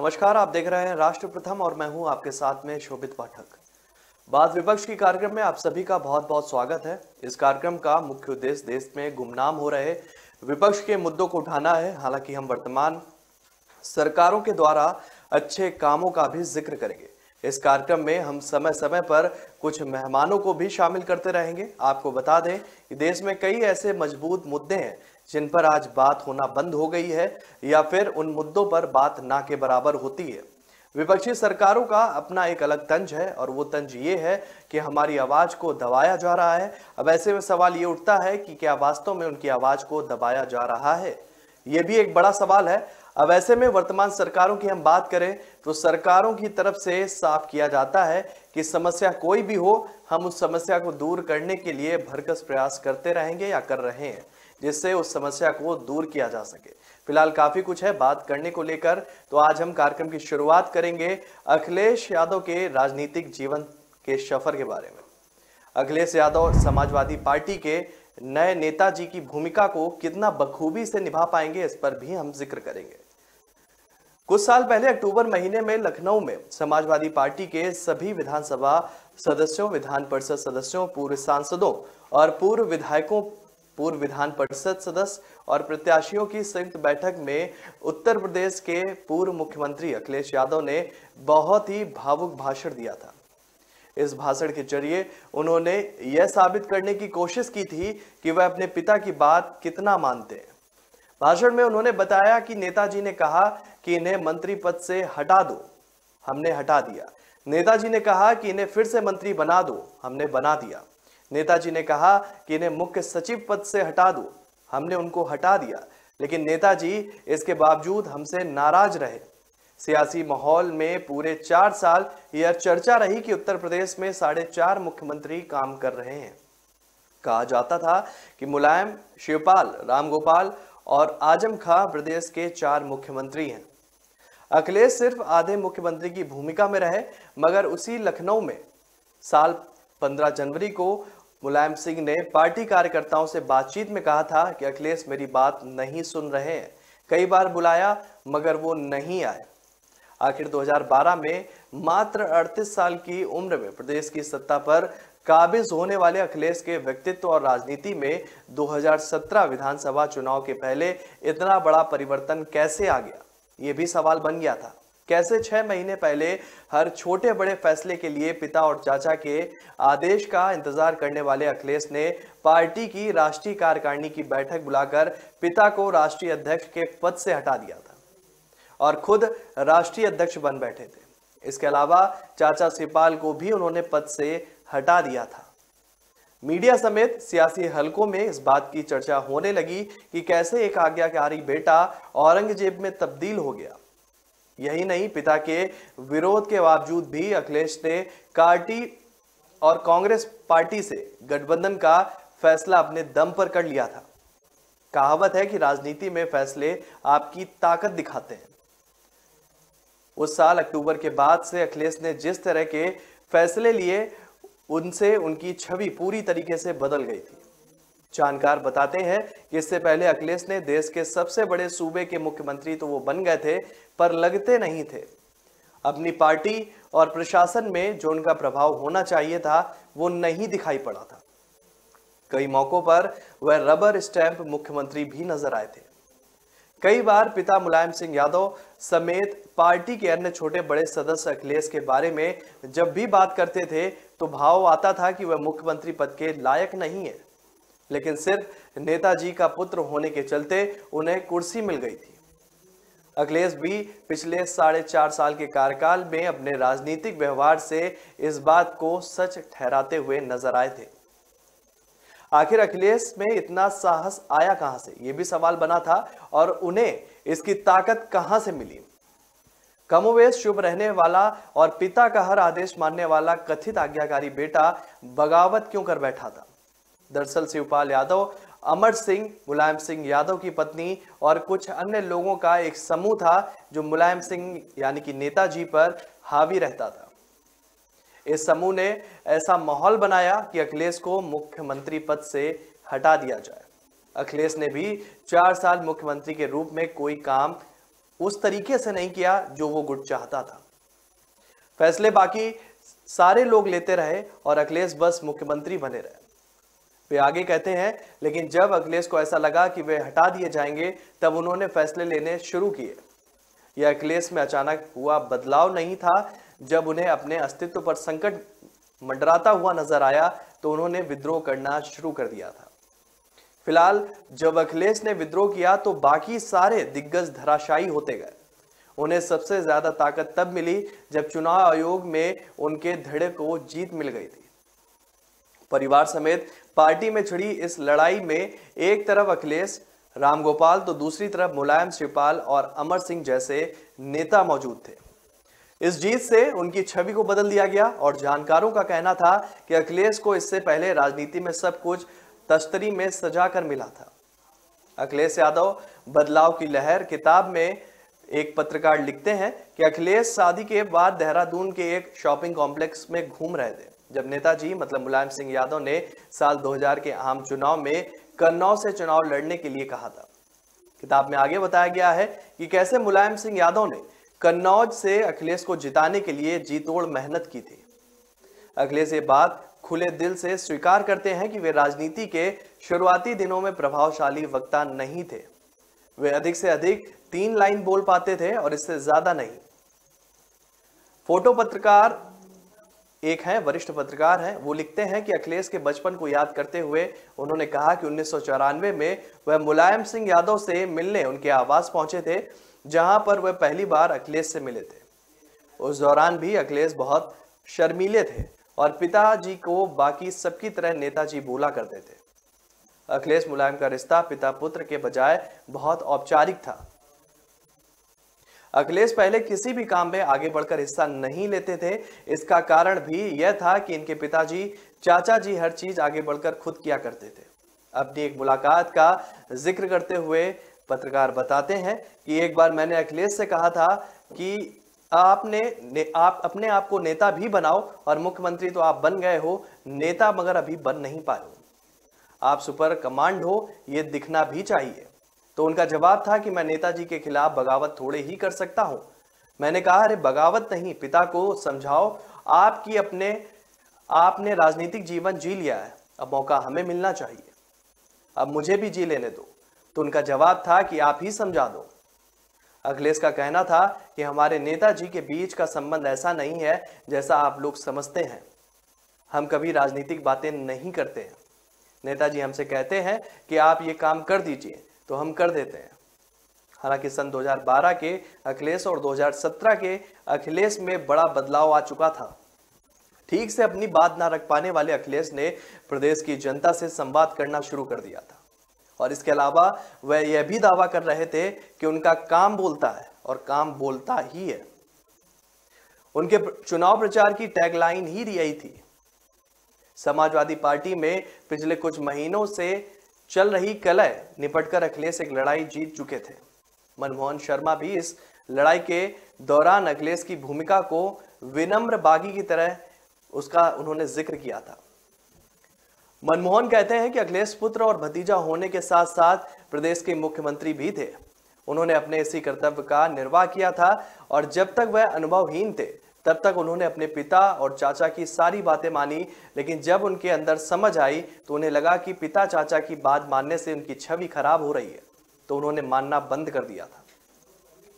नमस्कार, आप देख रहे हैं राष्ट्र प्रथम और मैं हूं आपके साथ में शोभित पाठक। बात विपक्ष की कार्यक्रम में आप सभी का बहुत बहुत स्वागत है। इस कार्यक्रम का मुख्य उद्देश्य देश में गुमनाम हो रहे विपक्ष के मुद्दों को उठाना है। हालांकि हम वर्तमान सरकारों के द्वारा अच्छे कामों का भी जिक्र करेंगे। इस कार्यक्रम में हम समय समय पर कुछ मेहमानों को भी शामिल करते रहेंगे। आपको बता दें कि देश में कई ऐसे मजबूत मुद्दे हैं जिन पर आज बात होना बंद हो गई है या फिर उन मुद्दों पर बात ना के बराबर होती है। विपक्षी सरकारों का अपना एक अलग तंज है और वो तंज ये है कि हमारी आवाज को दबाया जा रहा है। अब ऐसे में सवाल ये उठता है कि क्या वास्तव में उनकी आवाज को दबाया जा रहा है? ये भी एक बड़ा सवाल है। अब ऐसे में वर्तमान सरकारों की हम बात करें तो सरकारों की तरफ से साफ किया जाता है कि समस्या कोई भी हो, हम उस समस्या को दूर करने के लिए भरसक प्रयास करते रहेंगे या कर रहे हैं, जिससे उस समस्या को दूर किया जा सके। फिलहाल काफी कुछ है बात करने को लेकर, तो आज हम कार्यक्रम की शुरुआत करेंगे अखिलेश यादव के राजनीतिक जीवन के सफर के बारे में। अखिलेश यादव समाजवादी पार्टी के नए नेताजी की भूमिका को कितना बखूबी से निभा पाएंगे, इस पर भी हम जिक्र करेंगे। कुछ साल पहले अक्टूबर महीने में लखनऊ में समाजवादी पार्टी के सभी विधानसभा सदस्यों, विधान परिषद सदस्यों, पूर्व सांसदों और पूर्व विधायकों, पूर्व विधान परिषद सदस्य और प्रत्याशियों की संयुक्त बैठक में उत्तर प्रदेश के पूर्व मुख्यमंत्री अखिलेश यादव ने बहुत ही भावुक भाषण दिया था। इस भाषण के जरिए उन्होंने यह साबित करने की कोशिश की थी कि वह अपने पिता की बात कितना मानते हैं। भाषण में उन्होंने बताया कि नेताजी ने कहा कि इन्हें मंत्री पद से हटा दो, हमने हटा दिया। नेताजी ने कहा कि इन्हें फिर से मंत्री बना दो, हमने बना दिया। नेताजी ने कहा कि इन्हें मुख्य सचिव पद से हटा दो, हमने उनको हटा दिया। लेकिन नेताजी इसके बावजूद हमसे नाराज रहे। सियासी माहौल में पूरे 4 साल यह चर्चा रही कि उत्तर प्रदेश में 4.5 मुख्यमंत्री काम कर रहे हैं। कहा जाता था कि मुलायम, शिवपाल, रामगोपाल और आजम खां प्रदेश के 4 मुख्यमंत्री हैं। अखिलेश सिर्फ आधे मुख्यमंत्री की भूमिका में रहे, मगर उसी लखनऊ में साल 15 जनवरी को मुलायम सिंह ने पार्टी कार्यकर्ताओं से बातचीत में कहा था कि अखिलेश मेरी बात नहीं सुन रहे हैं। कई बार बुलाया मगर वो नहीं आए। आखिर 2012 में मात्र 38 साल की उम्र में प्रदेश की सत्ता पर काबिज होने वाले अखिलेश के व्यक्तित्व और राजनीति में 2017 विधानसभा चुनाव के पहले इतना बड़ा परिवर्तन कैसे आ गया, ये भी सवाल बन गया था। कैसे 6 महीने पहले हर छोटे बड़े फैसले के लिए पिता और चाचा के आदेश का इंतजार करने वाले अखिलेश ने पार्टी की राष्ट्रीय कार्यकारिणी की बैठक बुलाकर पिता को राष्ट्रीय अध्यक्ष के पद से हटा दिया था और खुद राष्ट्रीय अध्यक्ष बन बैठे थे। इसके अलावा चाचा शिवपाल को भी उन्होंने पद से हटा दिया था। मीडिया समेत सियासी हलकों में इस बात की चर्चा होने लगी कि कैसे एक आज्ञाकारी बेटा औरंगजेब में तब्दील हो गया। यही नहीं, पिता के विरोध के बावजूद भी अखिलेश ने पार्टी और कांग्रेस पार्टी से गठबंधन का फैसला अपने दम पर कर लिया था। कहावत है कि राजनीति में फैसले आपकी ताकत दिखाते हैं। उस साल अक्टूबर के बाद से अखिलेश ने जिस तरह के फैसले लिए, उनसे उनकी छवि पूरी तरीके से बदल गई थी। जानकार बताते हैं कि इससे पहले अखिलेश ने देश के सबसे बड़े सूबे के मुख्यमंत्री तो वो बन गए थे, पर लगते नहीं थे। अपनी पार्टी और प्रशासन में जो उनका प्रभाव होना चाहिए था वो नहीं दिखाई पड़ा था। कई मौकों पर वह रबर स्टैंप मुख्यमंत्री भी नजर आए थे। कई बार पिता मुलायम सिंह यादव समेत पार्टी के अन्य छोटे बड़े सदस्य अखिलेश के बारे में जब भी बात करते थे तो भाव आता था कि वह मुख्यमंत्री पद के लायक नहीं है, लेकिन सिर्फ नेताजी का पुत्र होने के चलते उन्हें कुर्सी मिल गई थी। अखिलेश भी पिछले 4.5 साल के कार्यकाल में अपने राजनीतिक व्यवहार से इस बात को सच ठहराते हुए नजर आए थे। आखिर अखिलेश में इतना साहस आया कहां से, यह भी सवाल बना था और उन्हें इसकी ताकत कहां से मिली। कमोवेश चुप रहने वाला और पिता का हर आदेश मानने वाला कथित आज्ञाकारी बेटा बगावत क्यों कर बैठा था? दरअसल शिवपाल यादव, अमर सिंह, मुलायम सिंह यादव की पत्नी और कुछ अन्य लोगों का एक समूह था जो मुलायम सिंह यानी कि नेताजी पर हावी रहता था। इस समूह ने ऐसा माहौल बनाया कि अखिलेश को मुख्यमंत्री पद से हटा दिया जाए। अखिलेश ने भी 4 साल मुख्यमंत्री के रूप में कोई काम उस तरीके से नहीं किया जो वो गुट चाहता था। फैसले बाकी सारे लोग लेते रहे और अखिलेश बस मुख्यमंत्री बने रहे। वे आगे कहते हैं, लेकिन जब अखिलेश को ऐसा लगा कि वे हटा दिए जाएंगे तब उन्होंने फैसले लेने शुरू किए। यह अखिलेश में अचानक हुआ बदलाव नहीं था। जब उन्हें अपने अस्तित्व पर संकट मंडराता हुआ नजर आया तो उन्होंने विद्रोह करना शुरू कर दिया था। फिलहाल जब अखिलेश ने विद्रोह किया तो बाकी सारे दिग्गज धराशायी होते गए। उन्हें सबसे ज्यादा ताकत तब मिली जब चुनाव आयोग में उनके धड़े को जीत मिल गई थी। परिवार समेत पार्टी में छिड़ी इस लड़ाई में एक तरफ अखिलेश, रामगोपाल तो दूसरी तरफ मुलायम, शिवपाल और अमर सिंह जैसे नेता मौजूद थे। इस जीत से उनकी छवि को बदल दिया गया और जानकारों का कहना था कि अखिलेश को इससे पहले राजनीति में सब कुछ तश्तरी में सजा कर मिला था। अखिलेश यादव बदलाव की लहर किताब में एक पत्रकार लिखते हैं कि अखिलेश शादी के बाद देहरादून के एक शॉपिंग कॉम्प्लेक्स में घूम रहे थे जब नेताजी मतलब मुलायम सिंह यादव ने साल 2000 के आम चुनाव में कन्नौज से चुनाव लड़ने के लिए कहा था। किताब में आगे बताया गया है कि कैसे मुलायम सिंह यादव ने कन्नौज से अखिलेश को जिताने के लिए जी तोड़ मेहनत की थी। अखिलेश ये बात खुले दिल से स्वीकार करते हैं कि वे राजनीति के शुरुआती दिनों में प्रभावशाली वक्ता नहीं थे। वे अधिक से अधिक 3 लाइन बोल पाते थे और इससे ज्यादा नहीं। फोटो पत्रकार एक हैं, वरिष्ठ पत्रकार हैं, वो लिखते हैं कि अखिलेश के बचपन को याद करते हुए उन्होंने कहा कि 1994 में वह मुलायम सिंह यादव से मिलने उनके आवास पहुंचे थे जहां पर वह पहली बार अखिलेश से मिले थे। उस दौरान भी अखिलेश बहुत शर्मीले थे और पिताजी को बाकी सबकी तरह नेताजी बोला करते थे। अखिलेश मुलायम का रिश्ता पिता पुत्र के बजाय बहुत औपचारिक था। अखिलेश पहले किसी भी काम में आगे बढ़कर हिस्सा नहीं लेते थे। इसका कारण भी यह था कि इनके पिताजी चाचा जी हर चीज आगे बढ़कर खुद किया करते थे। अपनी एक मुलाकात का जिक्र करते हुए पत्रकार बताते हैं कि एक बार मैंने अखिलेश से कहा था कि आप अपने आप को नेता भी बनाओ और मुख्यमंत्री तो आप बन गए हो, नेता मगर अभी बन नहीं पाए हो। आप सुपर कमांड हो, ये दिखना भी चाहिए। तो उनका जवाब था कि मैं नेताजी के खिलाफ बगावत थोड़े ही कर सकता हूं। मैंने कहा, अरे बगावत नहीं, पिता को समझाओ, आपने राजनीतिक जीवन जी लिया है, अब मौका हमें मिलना चाहिए, अब मुझे भी जी लेने दो। तो उनका जवाब था कि आप ही समझा दो। अखिलेश का कहना था कि हमारे नेताजी के बीच का संबंध ऐसा नहीं है जैसा आप लोग समझते हैं। हम कभी राजनीतिक बातें नहीं करते हैं। नेताजी हमसे कहते हैं कि आप ये काम कर दीजिए तो हम कर देते हैं। हालांकि सन 2012 के अखिलेश और 2017 के अखिलेश में बड़ा बदलाव आ चुका था। ठीक से अपनी बात ना रख पाने वाले अखिलेश ने प्रदेश की जनता से संवाद करना शुरू कर दिया था और इसके अलावा वह यह भी दावा कर रहे थे कि उनका काम बोलता है और काम बोलता ही है। उनके चुनाव प्रचार की टैगलाइन ही यही थी। समाजवादी पार्टी में पिछले कुछ महीनों से चल रही कलह निपटकर अखिलेश एक लड़ाई जीत चुके थे। मनमोहन शर्मा भी इस लड़ाई के दौरान अखिलेश की भूमिका को विनम्र बागी की तरह उसका उन्होंने जिक्र किया था। मनमोहन कहते हैं कि अखिलेश पुत्र और भतीजा होने के साथ साथ प्रदेश के मुख्यमंत्री भी थे। उन्होंने अपने इसी कर्तव्य का निर्वाह किया था और जब तक वह अनुभवहीन थे तब तक उन्होंने अपने पिता और चाचा की सारी बातें मानी, लेकिन जब उनके अंदर समझ आई तो उन्हें लगा कि पिता चाचा की बात मानने से उनकी छवि खराब हो रही है, तो उन्होंने मानना बंद कर दिया था।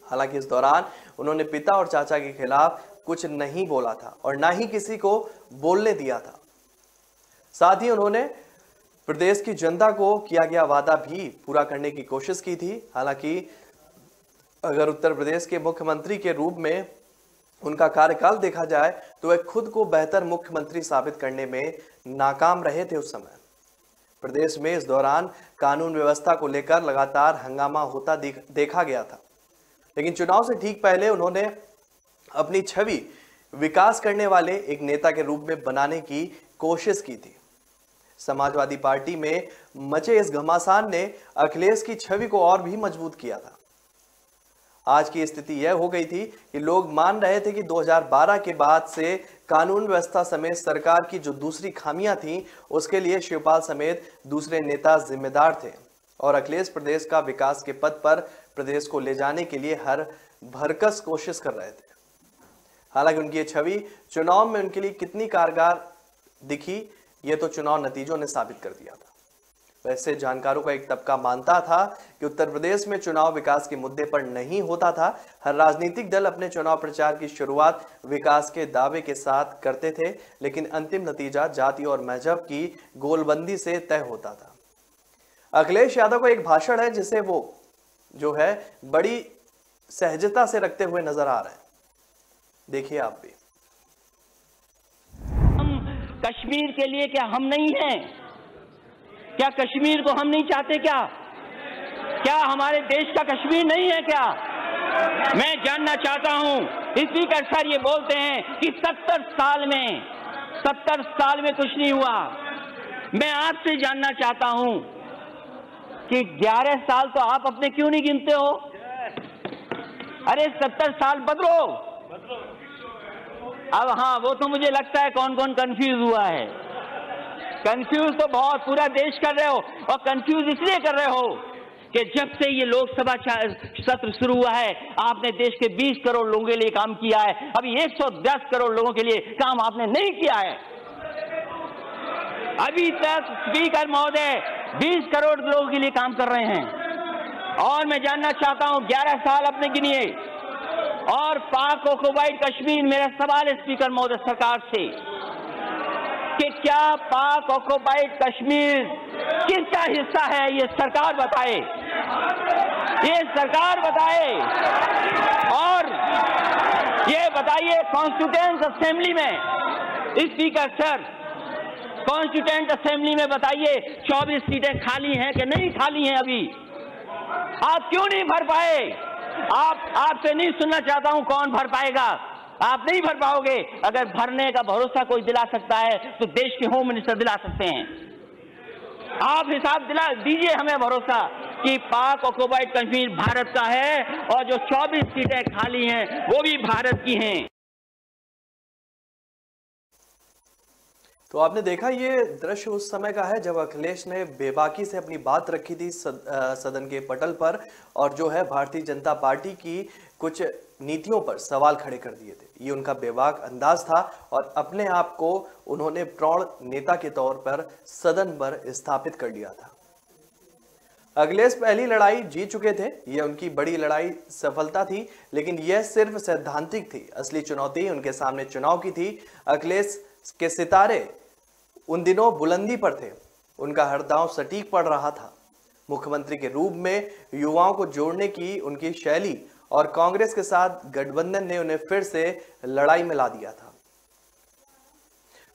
हालांकि इस दौरान उन्होंने पिता और चाचा के खिलाफ कुछ नहीं बोला था और ना ही किसी को बोलने दिया था। साथ ही उन्होंने प्रदेश की जनता को किया गया वादा भी पूरा करने की कोशिश की थी। हालांकि अगर उत्तर प्रदेश के मुख्यमंत्री के रूप में उनका कार्यकाल देखा जाए तो वह खुद को बेहतर मुख्यमंत्री साबित करने में नाकाम रहे थे। उस समय प्रदेश में इस दौरान कानून व्यवस्था को लेकर लगातार हंगामा होता देखा गया था, लेकिन चुनाव से ठीक पहले उन्होंने अपनी छवि विकास करने वाले एक नेता के रूप में बनाने की कोशिश की थी। समाजवादी पार्टी में मचे इस घमासान ने अखिलेश की छवि को और भी मजबूत किया था। आज की स्थिति यह हो गई थी कि लोग मान रहे थे कि 2012 के बाद से कानून व्यवस्था समेत सरकार की जो दूसरी खामियां थीं उसके लिए शिवपाल समेत दूसरे नेता जिम्मेदार थे और अखिलेश प्रदेश का विकास के पथ पर प्रदेश को ले जाने के लिए हर भरकस कोशिश कर रहे थे। हालांकि उनकी ये छवि चुनाव में उनके लिए कितनी कारगर दिखी, ये तो चुनाव नतीजों ने साबित कर दिया था। वैसे जानकारों का एक तबका मानता था कि उत्तर प्रदेश में चुनाव विकास के मुद्दे पर नहीं होता था। हर राजनीतिक दल अपने चुनाव प्रचार की शुरुआत विकास के दावे के साथ करते थे, लेकिन अंतिम नतीजा जाति और मजहब की गोलबंदी से तय होता था। अखिलेश यादव का एक भाषण है जिसे वो जो है बड़ी सहजता से रखते हुए नजर आ रहे हैं। देखिए आप भी। हम कश्मीर के लिए क्या हम नहीं हैं? क्या कश्मीर को हम नहीं चाहते? क्या हमारे देश का कश्मीर नहीं है क्या? मैं जानना चाहता हूं। स्पीकर सर ये बोलते हैं कि 70 साल में कुछ नहीं हुआ। मैं आपसे जानना चाहता हूं कि 11 साल तो आप अपने क्यों नहीं गिनते हो? अरे 70 साल बदलो। अब हाँ, वो तो मुझे लगता है कौन कौन कंफ्यूज हुआ है। कंफ्यूज तो बहुत पूरा देश कर रहे हो, और कंफ्यूज इसलिए कर रहे हो कि जब से ये लोकसभा सत्र शुरू हुआ है आपने देश के 20 करोड़ लोगों के लिए काम किया है, अभी 110 करोड़ लोगों के लिए काम आपने नहीं किया है। अभी तक स्पीकर महोदय 20 करोड़ लोगों के लिए काम कर रहे हैं। और मैं जानना चाहता हूं 11 साल अपने गिनिए। और पाक ऑक्युपाइड कश्मीर, मेरा सवाल है स्पीकर महोदय सरकार से कि क्या पाक ऑक्युपाइड कश्मीर किसका हिस्सा है? ये सरकार बताए, ये सरकार बताए। और ये बताइए कॉन्स्टिट्यूएंट असेंबली में, स्पीकर सर, कॉन्स्टिट्यूएंट असेंबली में बताइए 24 सीटें खाली हैं कि नहीं खाली हैं? अभी आप क्यों नहीं भर पाए? आपसे नहीं सुनना चाहता हूं कौन भर पाएगा। आप नहीं भर पाओगे। अगर भरने का भरोसा कोई दिला सकता है तो देश के होम मिनिस्टर दिला सकते हैं। आप हिसाब दिला दीजिए हमें भरोसा कि पाक ऑक्युपाइड कश्मीर भारत का है और जो 24 सीटें खाली हैं वो भी भारत की हैं। तो आपने देखा ये दृश्य उस समय का है जब अखिलेश ने बेबाकी से अपनी बात रखी थी सदन के पटल पर, और जो है भारतीय जनता पार्टी की कुछ नीतियों पर सवाल खड़े कर दिए थे। ये उनका बेबाक अंदाज था और अपने आप को उन्होंने प्रौढ़ नेता के तौर पर सदन पर स्थापित कर लिया था। अखिलेश पहली लड़ाई जीत चुके थे, यह उनकी बड़ी लड़ाई सफलता थी, लेकिन यह सिर्फ सैद्धांतिक थी। असली चुनौती उनके सामने चुनाव की थी। अखिलेश के सितारे उन दिनों बुलंदी पर थे, उनका हर दांव सटीक पड़ रहा था। मुख्यमंत्री के रूप में युवाओं को जोड़ने की उनकी शैली और कांग्रेस के साथ गठबंधन ने उन्हें फिर से लड़ाई में ला दिया था।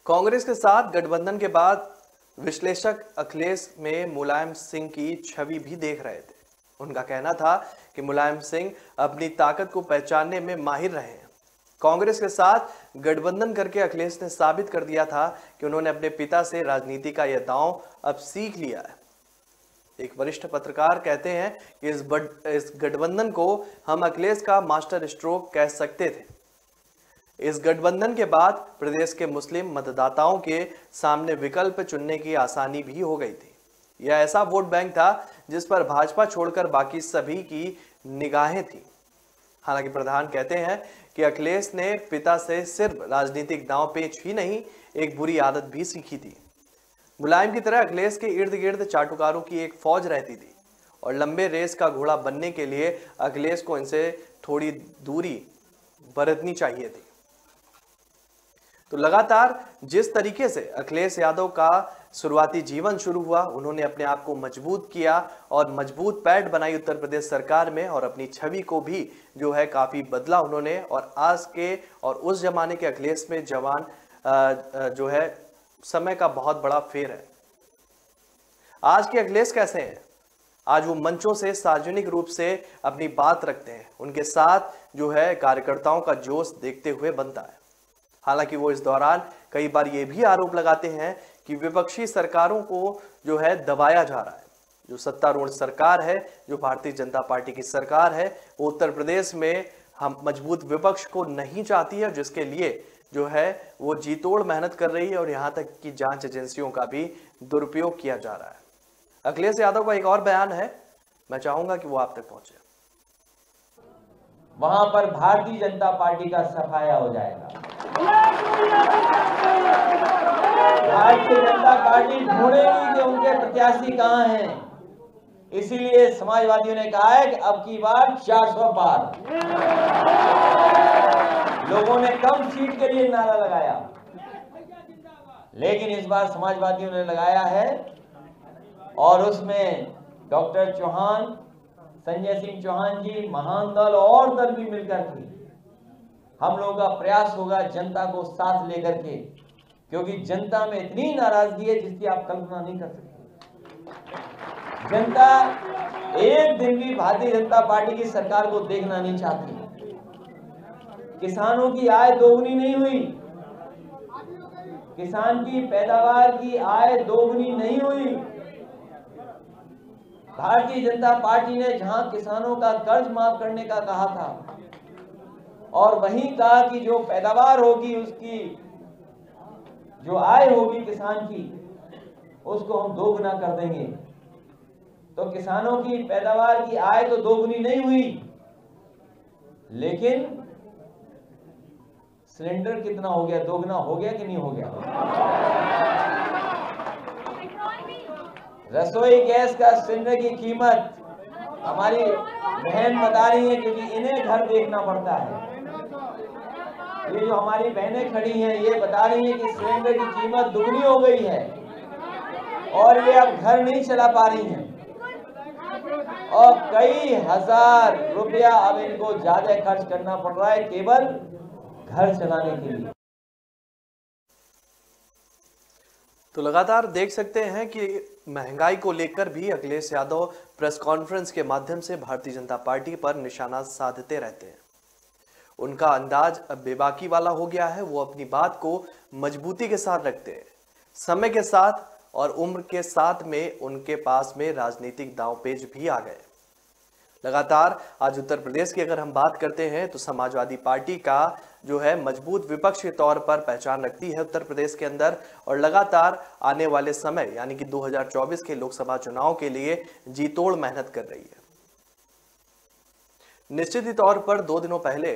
कांग्रेस के साथ गठबंधन के बाद विश्लेषक अखिलेश में मुलायम सिंह की छवि भी देख रहे थे। उनका कहना था कि मुलायम सिंह अपनी ताकत को पहचानने में माहिर रहे हैं। कांग्रेस के साथ गठबंधन करके अखिलेश ने साबित कर दिया था कि उन्होंने अपने पिता से राजनीति का यह दांव अब सीख लिया है। एक वरिष्ठ पत्रकार कहते हैं कि इस गठबंधन को हम अखिलेश का मास्टर स्ट्रोक कह सकते थे। इस गठबंधन के बाद प्रदेश के मुस्लिम मतदाताओं के सामने विकल्प चुनने की आसानी भी हो गई थी। यह ऐसा वोट बैंक था जिस पर भाजपा छोड़कर बाकी सभी की निगाहें थी। हालांकि प्रधान कहते हैं कि अखिलेश ने पिता से सिर्फ राजनीतिक दांवपेच ही नहीं, एक बुरी आदत भी सीखी थी। मुलायम की तरह अखिलेश के इर्द गिर्द चाटुकारों की एक फौज रहती थी और लंबे रेस का घोड़ा बनने के लिए अखिलेश को इनसे थोड़ी दूरी बरतनी चाहिए थी। तो लगातार जिस तरीके से अखिलेश यादव का शुरुआती जीवन शुरू हुआ, उन्होंने अपने आप को मजबूत किया और मजबूत पैठ बनाई उत्तर प्रदेश सरकार में, और अपनी छवि को भी जो है काफी बदला उन्होंने। और आज के और उस जमाने के अखिलेश में जवान जो है समय का बहुत बड़ा फेर है। आज के अखिलेश कैसे हैं? आज वो मंचों से सार्वजनिक रूप से अपनी बात रखते हैं। उनके साथ जो है कार्यकर्ताओं का जोश देखते हुए बनता है। हालांकि वो इस दौरान कई बार ये भी आरोप लगाते हैं कि विपक्षी सरकारों को जो है दबाया जा रहा है। जो सत्तारूढ़ सरकार है, जो भारतीय जनता पार्टी की सरकार है, वो उत्तर प्रदेश में हम मजबूत विपक्ष को नहीं चाहती है, जिसके लिए जो है वो जीतोड़ मेहनत कर रही है और यहाँ तक कि जांच एजेंसियों का भी दुरुपयोग किया जा रहा है। अखिलेश यादव का एक और बयान है, मैं चाहूंगा कि वो आप तक पहुंचे। वहां पर भारतीय जनता पार्टी का सफाया हो जाएगा। भारतीय जनता पार्टी ढूंढेगी कि उनके प्रत्याशी कहां हैं। इसीलिए समाजवादियों ने कहा है कि अब की बार 400 पार। लोगों ने कम सीट के लिए नारा लगाया, लेकिन इस बार समाजवादियों ने लगाया है और उसमें डॉक्टर चौहान, संजय सिंह चौहान जी, महान दल और दल भी मिलकर के हम लोगों का प्रयास होगा जनता को साथ लेकर के, क्योंकि जनता में इतनी नाराजगी है जिसकी आप कल्पना नहीं कर सकते। जनता एक दिन भी भारतीय जनता पार्टी की सरकार को देखना नहीं चाहती। किसानों की आय दोगुनी नहीं हुई, किसान की पैदावार की आय दोगुनी नहीं हुई। भारतीय जनता पार्टी ने जहां किसानों का कर्ज माफ करने का कहा था और वहीं कहा कि जो पैदावार होगी, उसकी जो आय होगी किसान की, उसको हम दोगुना कर देंगे। तो किसानों की पैदावार की आय तो दोगुनी नहीं हुई, लेकिन सिलेंडर कितना हो गया? दोगुना हो गया कि नहीं हो गया? रसोई गैस का सिलेंडर की कीमत हमारी बहन बता रही है, क्योंकि इन्हें घर देखना पड़ता है। ये जो हमारी बहनें खड़ी हैं, ये बता रही हैं कि सिलेंडर की कीमत दुगनी हो गई है और ये अब घर नहीं चला पा रही हैं और कई हजार रुपया अब इनको ज्यादा खर्च करना पड़ रहा है केवल घर चलाने के लिए। तो लगातार देख सकते हैं कि महंगाई को लेकर भी अखिलेश यादव प्रेस कॉन्फ्रेंस के माध्यम से भारतीय जनता पार्टी पर निशाना साधते रहते हैं। उनका अंदाज अब बेबाकी वाला हो गया है। वो अपनी बात को मजबूती के साथ रखते हैं। समय के साथ और उम्र के साथ में उनके पास में राजनीतिक दांवपेच भी आ गए। लगातार आज उत्तर प्रदेश की अगर हम बात करते हैं तो समाजवादी पार्टी का जो है मजबूत विपक्ष के तौर पर पहचान रखती है उत्तर प्रदेश के अंदर और लगातार आने वाले समय यानी कि 2024 के लोकसभा चुनाव के लिए जी तोड़ मेहनत कर रही है। निश्चित ही तौर पर 2 दिनों पहले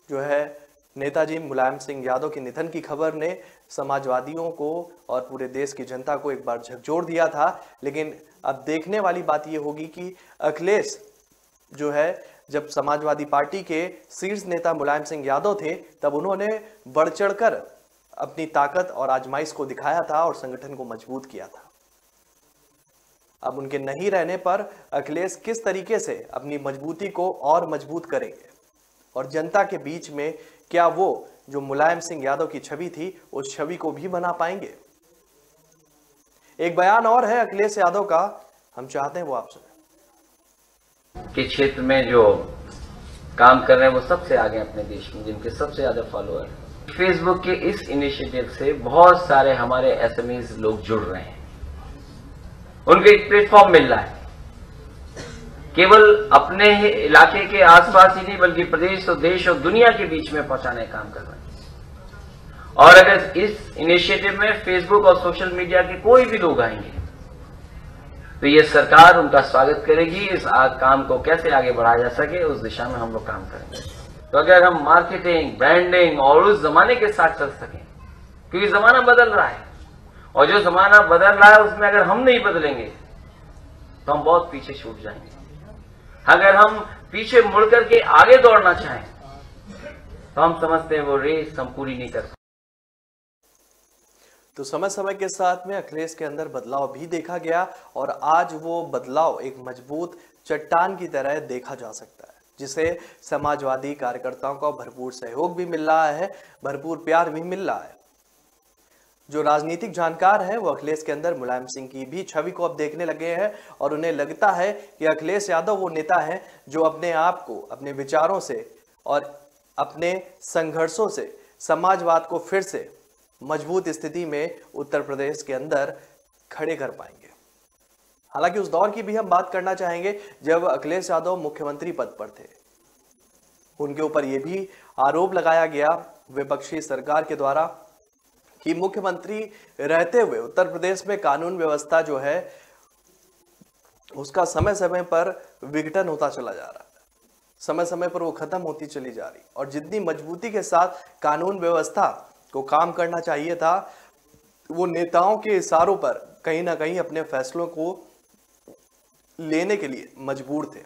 जो है नेताजी मुलायम सिंह यादव के निधन की खबर ने समाजवादियों को और पूरे देश की जनता को एक बार झकझोर दिया था। लेकिन अब देखने वाली बात यह होगी कि अखिलेश जो है जब समाजवादी पार्टी के शीर्ष नेता मुलायम सिंह यादव थे तब उन्होंने बढ़ चढ़कर अपनी ताकत और आजमाइश को दिखाया था और संगठन को मजबूत किया था। अब उनके नहीं रहने पर अखिलेश किस तरीके से अपनी मजबूती को और मजबूत करेंगे और जनता के बीच में क्या वो जो मुलायम सिंह यादव की छवि थी उस छवि को भी बना पाएंगे। एक बयान और है अखिलेश यादव का, हम चाहते हैं वो आप सुने। के क्षेत्र में जो काम कर रहे हैं वो सबसे आगे अपने देश में, जिनके सबसे ज्यादा फॉलोअर। फेसबुक के इस इनिशिएटिव से बहुत सारे हमारे एसएमईज लोग जुड़ रहे हैं, उनको एक प्लेटफॉर्म मिल रहा है। केवल अपने इलाके के आसपास ही नहीं बल्कि प्रदेश और देश और दुनिया के बीच में पहुंचाने का काम कर रहे हैं। और अगर इस इनिशिएटिव में फेसबुक और सोशल मीडिया के कोई भी लोग आएंगे तो ये सरकार उनका स्वागत करेगी। इस काम को कैसे आगे बढ़ाया जा सके उस दिशा में हम लोग काम करेंगे। तो अगर हम मार्केटिंग, ब्रांडिंग और उस जमाने के साथ चल सकें, क्योंकि जमाना बदल रहा है और जो जमाना बदल रहा है उसमें अगर हम नहीं बदलेंगे तो हम बहुत पीछे छूट जाएंगे। अगर हम पीछे मुड़ करके आगे दौड़ना चाहें तो हम समझते हैं वो रेस हम पूरी नहीं कर सकते। तो समय समय के साथ में अखिलेश के अंदर बदलाव भी देखा गया और आज वो बदलाव एक मजबूत चट्टान की तरह देखा जा सकता है, जिसे समाजवादी कार्यकर्ताओं का भरपूर सहयोग भी मिल रहा है, भरपूर प्यार भी मिल रहा है। जो राजनीतिक जानकार हैं वो अखिलेश के अंदर मुलायम सिंह की भी छवि को अब देखने लगे हैं और उन्हें लगता है कि अखिलेश यादव वो नेता है जो अपने आप को अपने विचारों से और अपने संघर्षों से समाजवाद को फिर से मजबूत स्थिति में उत्तर प्रदेश के अंदर खड़े कर पाएंगे। हालांकि उस दौर की भी हम बात करना चाहेंगे जब अखिलेश यादव मुख्यमंत्री पद पर थे। उनके ऊपर यह भी आरोप लगाया गया विपक्षी सरकार के द्वारा कि मुख्यमंत्री रहते हुए उत्तर प्रदेश में कानून व्यवस्था जो है उसका समय समय पर विघटन होता चला जा रहा है। समय समय पर वो खत्म होती चली जा रही, और जितनी मजबूती के साथ कानून व्यवस्था को काम करना चाहिए था, वो नेताओं के इशारों पर कहीं ना कहीं अपने फैसलों को लेने के लिए मजबूर थे।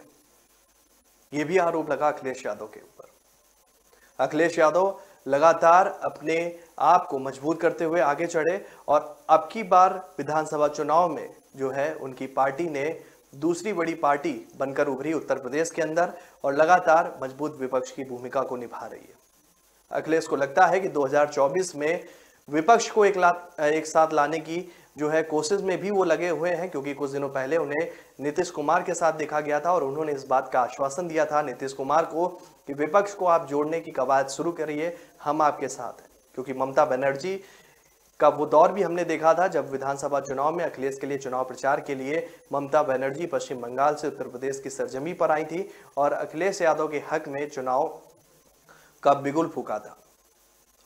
ये भी आरोप लगा अखिलेश यादव के ऊपर। अखिलेश यादव लगातार अपने आप को मजबूत करते हुए आगे चढ़े, और अब की बार विधानसभा चुनाव में जो है उनकी पार्टी ने दूसरी बड़ी पार्टी बनकर उभरी उत्तर प्रदेश के अंदर, और लगातार मजबूत विपक्ष की भूमिका को निभा रही है। अखिलेश को लगता है कि 2024 में विपक्ष को एक साथ लाने की जो है कोशिश में भी वो लगे हुए हैं, क्योंकि कुछ दिनों पहले उन्हें नीतीश कुमार के साथ देखा गया था और उन्होंने इस बात का आश्वासन दिया था नीतीश कुमार को कि विपक्ष को आप जोड़ने की कवायद शुरू करिए, हम आपके साथ हैं। क्योंकि ममता बनर्जी का वो दौर भी हमने देखा था जब विधानसभा चुनाव में अखिलेश के लिए चुनाव प्रचार के लिए ममता बनर्जी पश्चिम बंगाल से उत्तर प्रदेश की सरजमी पर आई थी और अखिलेश यादव के हक में चुनाव का बिगुल फूका था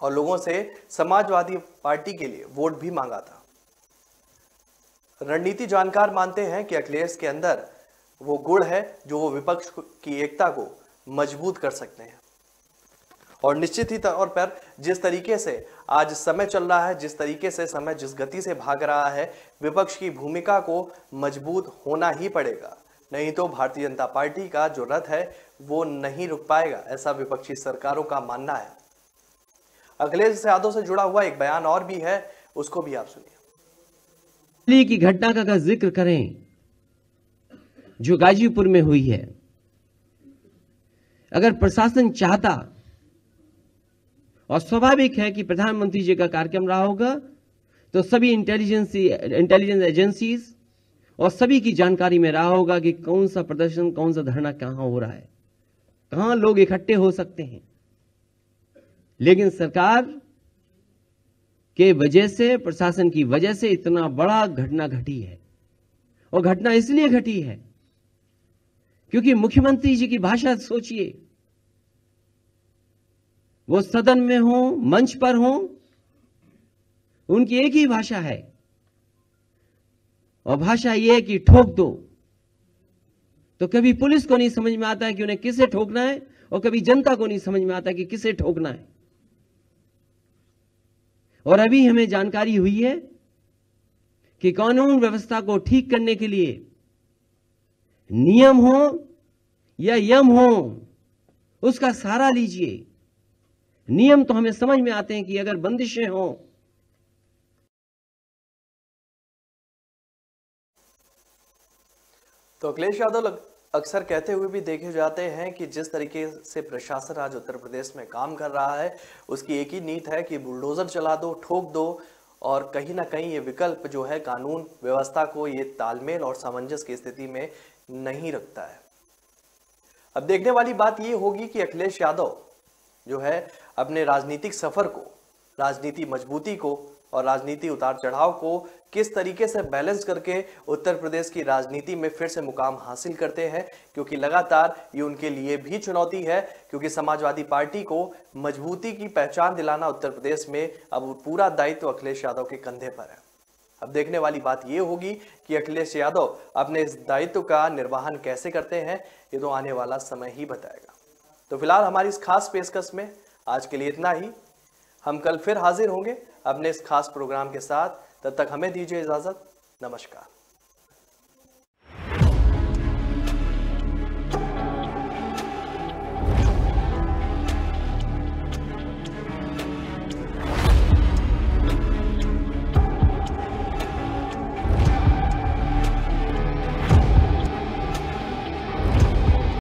और लोगों से समाजवादी पार्टी के लिए वोट भी मांगा था। रणनीति जानकार मानते हैं कि अखिलेश के अंदर वो गुण है जो वो विपक्ष की एकता को मजबूत कर सकते हैं। और निश्चित ही तौर पर जिस तरीके से आज समय चल रहा है, जिस तरीके से समय जिस गति से भाग रहा है, विपक्ष की भूमिका को मजबूत होना ही पड़ेगा, नहीं तो भारतीय जनता पार्टी का जो रथ है वो नहीं रुक पाएगा, ऐसा विपक्षी सरकारों का मानना है। अखिलेश यादव से जुड़ा हुआ एक बयान और भी है, उसको भी आप सुनिए। की घटना का जिक्र करें जो गाजीपुर में हुई है, अगर प्रशासन चाहता, और स्वाभाविक है कि प्रधानमंत्री जी का कार्यक्रम रहा होगा, तो सभी इंटेलिजेंस एजेंसीज और सभी की जानकारी में रहा होगा कि कौन सा प्रदर्शन, कौन सा धरना कहां हो रहा है, कहां लोग इकट्ठे हो सकते हैं। लेकिन सरकार के वजह से, प्रशासन की वजह से इतना बड़ा घटना घटी है। और घटना इसलिए घटी है क्योंकि मुख्यमंत्री जी की भाषा सोचिए, वो सदन में हो, मंच पर हो, उनकी एक ही भाषा है और भाषा यह है कि ठोक दो। तो कभी पुलिस को नहीं समझ में आता है कि उन्हें किसे ठोकना है और कभी जनता को नहीं समझ में आता कि किसे ठोकना है। और अभी हमें जानकारी हुई है कि कानून व्यवस्था को ठीक करने के लिए नियम हो या यम हो, उसका सहारा लीजिए। नियम तो हमें समझ में आते हैं कि अगर बंदिशें हों, तो अखिलेश यादव अक्सर कहते हुए भी देखे जाते हैं कि जिस तरीके से प्रशासन आज उत्तर प्रदेश में काम कर रहा है, उसकी एक ही नीत है कि बुलडोजर चला दो, ठोक दो, और कहीं ना कहीं ये विकल्प जो है कानून व्यवस्था को ये तालमेल और सामंजस्य की स्थिति में नहीं रखता है। अब देखने वाली बात ये होगी कि अखिलेश यादव जो है अपने राजनीतिक सफर को, राजनीति मजबूती को और राजनीति उतार चढ़ाव को किस तरीके से बैलेंस करके उत्तर प्रदेश की राजनीति में फिर से मुकाम हासिल करते हैं, क्योंकि लगातार ये उनके लिए भी चुनौती है, क्योंकि समाजवादी पार्टी को मजबूती की पहचान दिलाना उत्तर प्रदेश में अब पूरा दायित्व अखिलेश यादव के कंधे पर है। अब देखने वाली बात ये होगी कि अखिलेश यादव अपने इस दायित्व का निर्वहन कैसे करते हैं, ये तो आने वाला समय ही बताएगा। तो फिलहाल हमारी इस खास पेशकश में आज के लिए इतना ही। हम कल फिर हाजिर होंगे अपने इस खास प्रोग्राम के साथ। तब तक हमें दीजिए इजाजत। नमस्कार।